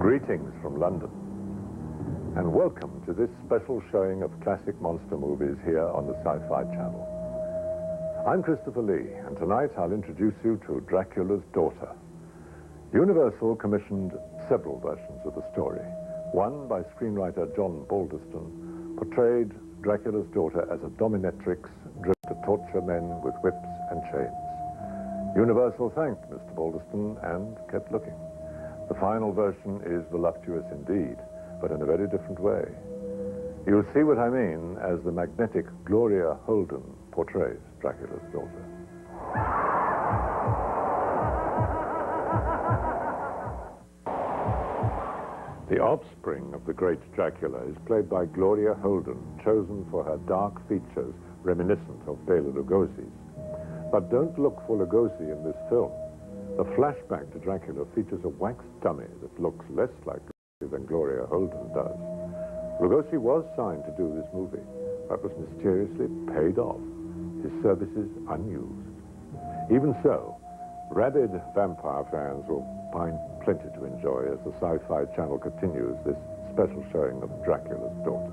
Greetings from London, and welcome to this special showing of classic monster movies here on the Sci Fi Channel. I'm Christopher Lee, and tonight I'll introduce you to Dracula's Daughter. Universal commissioned several versions of the story. One, by screenwriter John Balderston, portrayed Dracula's daughter as a dominatrix driven to torture men with whips and chains. Universal thanked Mr. Balderston and kept looking. The final version is voluptuous indeed, but in a very different way. You'll see what I mean as the magnetic Gloria Holden portrays Dracula's daughter. The offspring of the great Dracula is played by Gloria Holden, chosen for her dark features reminiscent of Bela Lugosi's. But don't look for Lugosi in this film. The flashback to Dracula features a wax dummy that looks less like Lugosi than Gloria Holden does. Lugosi was signed to do this movie, but was mysteriously paid off, his services unused. Even so, rabid vampire fans will find plenty to enjoy as the Sci Fi Channel continues this special showing of Dracula's Daughter.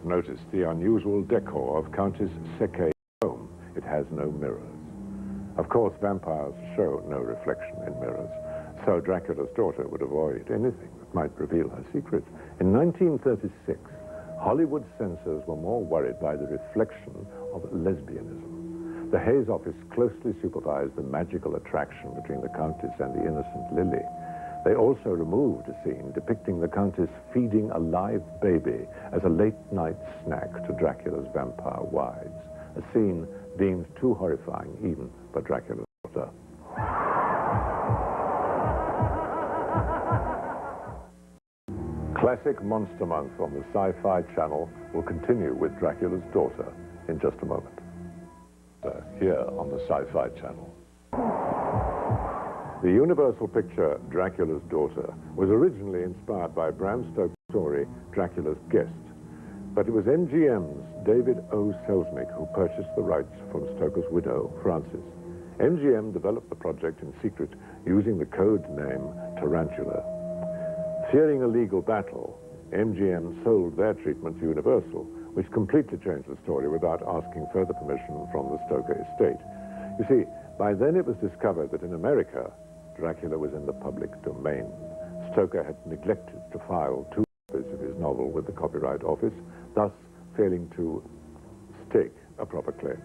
Notice the unusual decor of Countess Sekei's home. It has no mirrors. Of course, vampires show no reflection in mirrors, so Dracula's daughter would avoid anything that might reveal her secret. In 1936, Hollywood censors were more worried by the reflection of lesbianism. The Hayes office closely supervised the magical attraction between the Countess and the innocent Lily. They also removed a scene depicting the Countess feeding a live baby as a late-night snack to Dracula's vampire wives, a scene deemed too horrifying even for Dracula's daughter. Classic Monster Month on the Sci Fi Channel will continue with Dracula's Daughter in just a moment. Here on the Sci Fi Channel. The Universal picture Dracula's Daughter was originally inspired by Bram Stoker's story Dracula's Guest, but it was MGM's David O. Selznick who purchased the rights from Stoker's widow, Frances. MGM developed the project in secret using the code name Tarantula. Fearing a legal battle, MGM sold their treatment to Universal, which completely changed the story without asking further permission from the Stoker estate. You see, by then it was discovered that in America, Dracula was in the public domain. Stoker had neglected to file 2 copies of his novel with the Copyright Office, thus failing to stake a proper claim.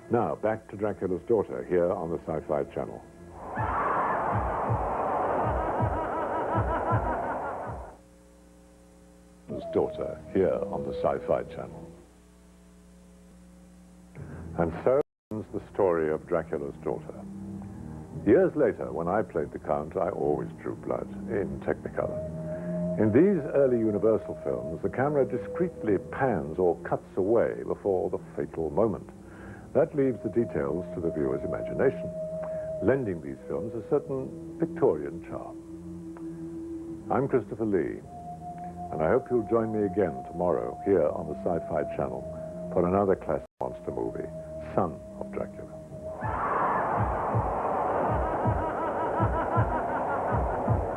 Now, back to Dracula's Daughter here on the Sci Fi Channel. Daughter here on the Sci Fi Channel. And so ends the story of Dracula's Daughter. Years later, when I played the Count, I always drew blood in Technicolor. In these early Universal films, the camera discreetly pans or cuts away before the fatal moment. That leaves the details to the viewer's imagination, lending these films a certain Victorian charm. I'm Christopher Lee, and I hope you'll join me again tomorrow here on the Sci Fi Channel for another classic monster movie, Son of Dracula.